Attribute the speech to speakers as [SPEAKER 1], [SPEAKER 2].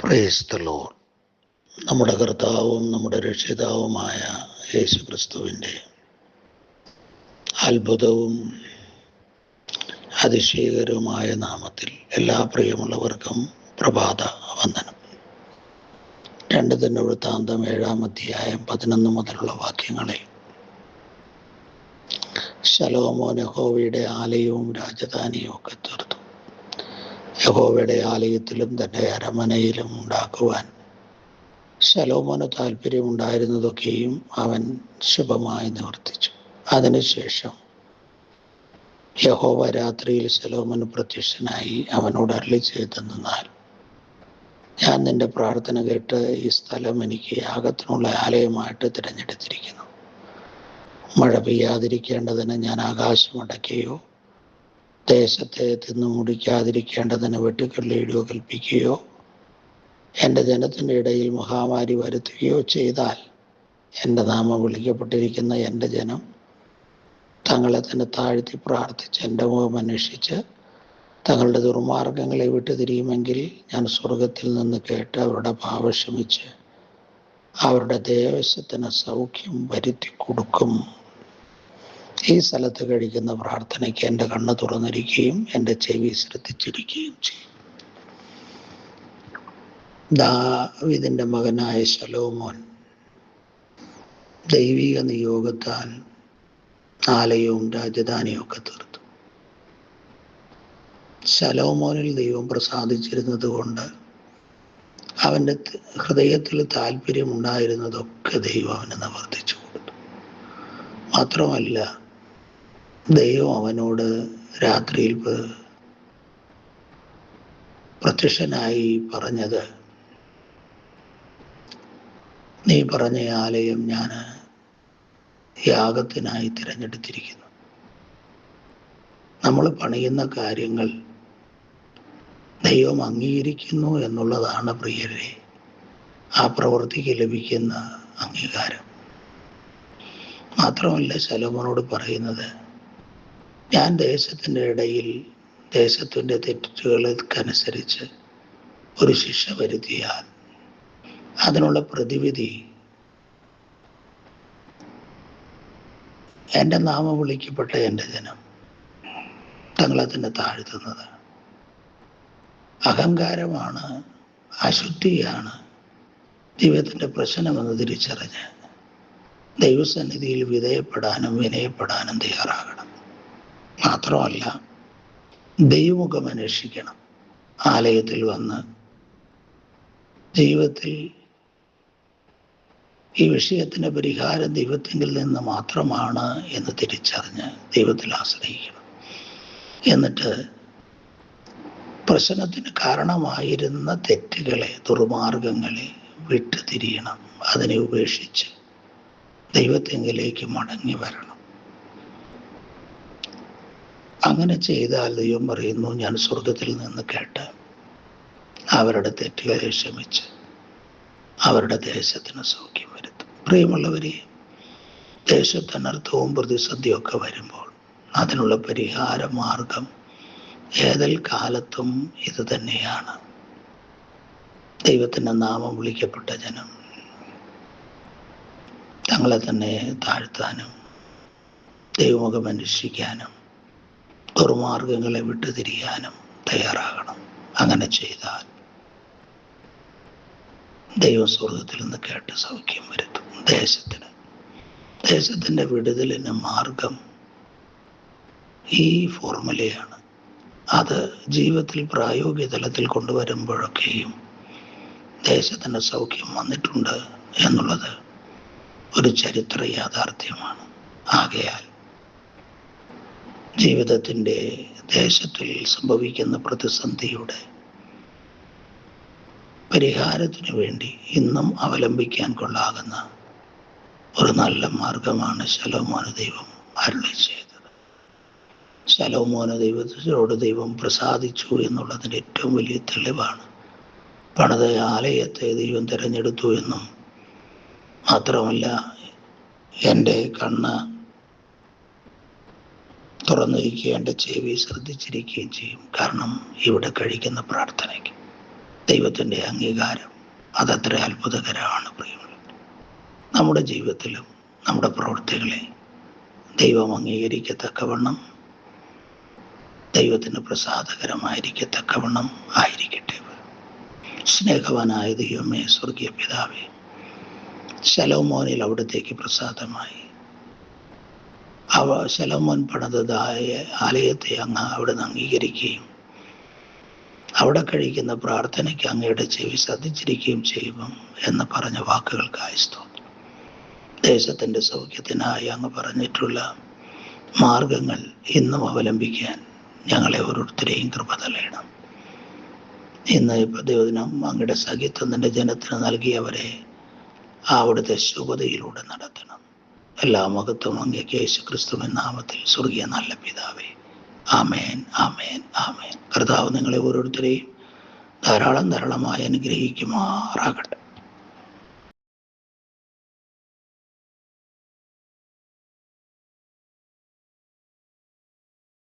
[SPEAKER 1] Praise the Lord. നമ്മുടെ കർത്താവും നമ്മുടെ രക്ഷിതാവുമായ യേശു ക്രിസ്തുവിൻ്റെ അത്ഭുതവും അതിശയകരവുമായ നാമത്തിൽ എല്ലാ പ്രിയമുള്ളവർക്കും പ്രഭാത വന്ദനം. 2 ദിനവൃത്താന്തം 7-ാം അധ്യായം 11 മുതലുള്ള വാക്യങ്ങളിൽ ശലോമോൻ യഹോവയുടെ ആലയവും രാജധാനിയും ഒക്കെ തീർത്തു. യഹോവയുടെ ആലയത്തിലും തൻ്റെ അരമനയിലും ഉണ്ടാക്കുവാൻ ശലോമോന് താല്പര്യമുണ്ടായിരുന്നതൊക്കെയും അവൻ ശുഭമായി നിവർത്തിച്ചു. അതിനുശേഷം യഹോവ രാത്രിയിൽ ശലോമോന് പ്രത്യക്ഷനായി അവനോട് അരുളിച്ചെയ്തെന്നാൽ, ഞാൻ നിന്റെ പ്രാർത്ഥന കേട്ട് ഈ സ്ഥലം എനിക്ക് യാഗത്തിനുള്ള ആലയമായിട്ട് തിരഞ്ഞെടുത്തിരിക്കുന്നു. മഴ പെയ്യാതിരിക്കേണ്ടതിന് ഞാൻ ആകാശം അടയ്ക്കുകയോ ദേശത്തെ തിന്നു മുടിക്കാതിരിക്കേണ്ടതിന് വെട്ടുക്കിള്ളിയിടുകയോ കൽപ്പിക്കുകയോ എൻ്റെ ജനത്തിൻ്റെ ഇടയിൽ മഹാമാരി വരുത്തുകയോ ചെയ്താൽ എൻ്റെ നാമം വിളിക്കപ്പെട്ടിരിക്കുന്ന എൻ്റെ ജനം തങ്ങളെ തന്നെ താഴ്ത്തി പ്രാർത്ഥിച്ച് എൻ്റെ മുഖം അന്വേഷിച്ച് തങ്ങളുടെ ദുർമാർഗങ്ങളെ വിട്ടുതിരിയുമെങ്കിൽ ഞാൻ സ്വർഗത്തിൽ നിന്ന് കേട്ട് അവരുടെ പാപം ക്ഷമിച്ച് അവരുടെ ദേശത്തിന് സൗഖ്യം വരുത്തി കൊടുക്കും. ഈ സ്ഥലത്ത് കഴിക്കുന്ന പ്രാർത്ഥനയ്ക്ക് എൻ്റെ കണ്ണ് തുറന്നിരിക്കുകയും എൻ്റെ ചെവി ശ്രദ്ധിച്ചിരിക്കുകയും ചെയ്യും. ദാവീദിൻ്റെ മകനായ ശലോമോൻ ദൈവിക നിയോഗത്താൽ ആലയവും രാജധാനിയും ഒക്കെ തീർത്തു. ശലോമോനിൽ ദൈവം പ്രസാദിച്ചിരുന്നത് കൊണ്ട് അവൻ്റെ ഹൃദയത്തിൽ താല്പര്യമുണ്ടായിരുന്നതൊക്കെ ദൈവം അവന് നിവർത്തിച്ചു കൊടുത്തു. മാത്രമല്ല, ദൈവം അവനോട് രാത്രിയിൽ പ്രത്യക്ഷനായി പറഞ്ഞത്, നീ പറഞ്ഞ ആലയം ഞാൻ യാഗത്തിനായി തിരഞ്ഞെടുത്തിരിക്കുന്നു. നമ്മൾ പണിയുന്ന കാര്യങ്ങൾ ദൈവം അംഗീകരിക്കുന്നു എന്നുള്ളതാണ് പ്രിയരെ ആ പ്രവൃത്തിക്ക് ലഭിക്കുന്ന അംഗീകാരം. മാത്രമല്ല, ശലോമോനോട് പറയുന്നത്, ഞാൻ ദേശത്തിൻ്റെ ഇടയിൽ ദേശത്തിൻ്റെ തെറ്റുകൾക്കനുസരിച്ച് ഒരു ശിക്ഷ വരുത്തിയാൽ അതിനുള്ള പ്രതിവിധി എൻ്റെ നാമം വിളിക്കപ്പെട്ട എൻ്റെ ജനം തങ്ങളെ തന്നെ താഴ്ത്തുന്നത്. അഹങ്കാരമാണ്, അശുദ്ധിയാണ് ജീവിതത്തിൻ്റെ പ്രശ്നമെന്ന് തിരിച്ചറിഞ്ഞ് ദൈവസന്നിധിയിൽ വിധേയപ്പെടാനും വിനയപ്പെടാനും തയ്യാറാകണം. മാത്രമല്ല, ദൈവമുഖം അന്വേഷിക്കണം. ആലയത്തിൽ വന്ന് ജീവിതത്തിൽ ഈ വിഷയത്തിന് പരിഹാരം ദൈവത്തിങ്കിൽ നിന്ന് മാത്രമാണ് എന്ന് തിരിച്ചറിഞ്ഞ് ദൈവത്തിൽ ആശ്രയിക്കണം. എന്നിട്ട് പ്രശ്നത്തിന് കാരണമായിരുന്ന തെറ്റുകളെ, ദുർമാർഗങ്ങളെ വിട്ടുതിരിയണം. അതിനെ ഉപേക്ഷിച്ച് ദൈവത്തിങ്കിലേക്ക് മടങ്ങി വരണം. അങ്ങനെ ചെയ്താൽ ദൈവം പറയുന്നു, ഞാൻ സ്വർഗത്തിൽ നിന്ന് കേട്ട് അവരുടെ തെറ്റുകളെ ക്ഷമിച്ച് അവരുടെ ദേശത്തിന് സൗഖ്യം വരുത്തും. പ്രിയമുള്ളവരെ, ദേശത്ത് അനർത്ഥവും പ്രതിസന്ധിയും ഒക്കെ വരുമ്പോൾ അതിനുള്ള പരിഹാര മാർഗം ഏതൊരു കാലത്തും ഇത് തന്നെയാണ്. ദൈവത്തിൻ്റെ നാമം വിളിക്കപ്പെട്ട ജനം തങ്ങളെ തന്നെ താഴ്ത്താനും ദൈവമുഖം അന്വേഷിക്കാനും ദുർമാർഗങ്ങളെ വിട്ടുതിരിയാനും തയ്യാറാകണം. അങ്ങനെ ചെയ്താൽ ദൈവം സ്വർഗത്തിൽ നിന്ന് കേട്ട് സൗഖ്യം വരുത്തും. ദേശത്തിൻ്റെ വിടുതലിന് മാർഗം ഈ ഫോർമുലയാണ്. അത് ജീവിതത്തിൽ പ്രായോഗിക തലത്തിൽ കൊണ്ടുവരുമ്പോഴൊക്കെയും ദേശത്തിൻ്റെ സൗഖ്യം വന്നിട്ടുണ്ട് എന്നുള്ളത് ഒരു ചരിത്ര യാഥാർത്ഥ്യമാണ്. ആകയാൽ ജീവിതത്തിൻ്റെ ദേശത്തിൽ സംഭവിക്കുന്ന പ്രതിസന്ധിയുടെ പരിഹാരത്തിനു വേണ്ടി ഇന്നും അവലംബിക്കാൻ കൊള്ളാകുന്ന ഒരു നല്ല മാർഗമാണ് ശലോമോന് ദൈവം അരുളി ചെയ്തത്. ശലോമോന് ദൈവത്തോട് ദൈവം പ്രസാദിച്ചു എന്നുള്ളതിൻ്റെ ഏറ്റവും വലിയ തെളിവാണ് പണിത ആലയത്തെ ദൈവം തിരഞ്ഞെടുത്തു എന്നും, മാത്രമല്ല എൻ്റെ കണ്ണ് തുറന്നിരിക്കുകയും എൻ്റെ ചെവി ശ്രദ്ധിച്ചിരിക്കുകയും ചെയ്യും. കാരണം ഇവിടെ കഴിക്കുന്ന പ്രാർത്ഥനയ്ക്ക് ദൈവത്തിൻ്റെ അംഗീകാരം അതത്ര അത്ഭുതകരമാണ് പ്രിയമുള്ളവർ. നമ്മുടെ ജീവിതത്തിലും നമ്മുടെ പ്രവൃത്തികളെ ദൈവം അംഗീകരിക്കത്തക്കവണ്ണം, ദൈവത്തിന് പ്രസാദകരമായിരിക്കത്തക്കവണ്ണം ആയിരിക്കട്ടെ. സ്നേഹവാനായ ദൈവമേ, സ്വർഗീയ പിതാവേ, ശലോമോനിൽ അവിടത്തേക്ക് പ്രസാദമായി. ശലോമോൻ പണിതതായ ആലയത്തെ അങ്ങ് അവിടുന്ന് അംഗീകരിക്കുകയും അവിടെ കഴിക്കുന്ന പ്രാർത്ഥനയ്ക്ക് അങ്ങയുടെ ചെവി ശ്രദ്ധിച്ചിരിക്കുകയും ചെയ്യും എന്ന് പറഞ്ഞ വാക്കുകൾക്കായി സ്തോത്രം. ദേശത്തിൻ്റെ സൗഖ്യത്തിനായി അങ്ങ് പറഞ്ഞിട്ടുള്ള മാർഗങ്ങൾ ഇന്നും അവലംബിക്കാൻ ഞങ്ങളെ ഓരോരുത്തരെയും കൃപ തലയണം. ഇന്ന് ദൈവദിനം അങ്ങയുടെ സഖിത്വം നിന്റെ ജനത്തിന് നൽകിയവരെ അവിടുത്തെ ശുഭതയിലൂടെ നടത്തണം. എല്ലാ മഹത്വം അങ്ങേക്ക് യേശുക്രിസ്തുവിൻ നാമത്തിൽ, സ്വർഗീയ നല്ല പിതാവേ. ആമേൻ, ആമേൻ, ആമേൻ. കർത്താവ് നിങ്ങളെ ഓരോരുത്തരെയും ധാരാളമായി അനുഗ്രഹിക്കുമാറാകട്ടെ.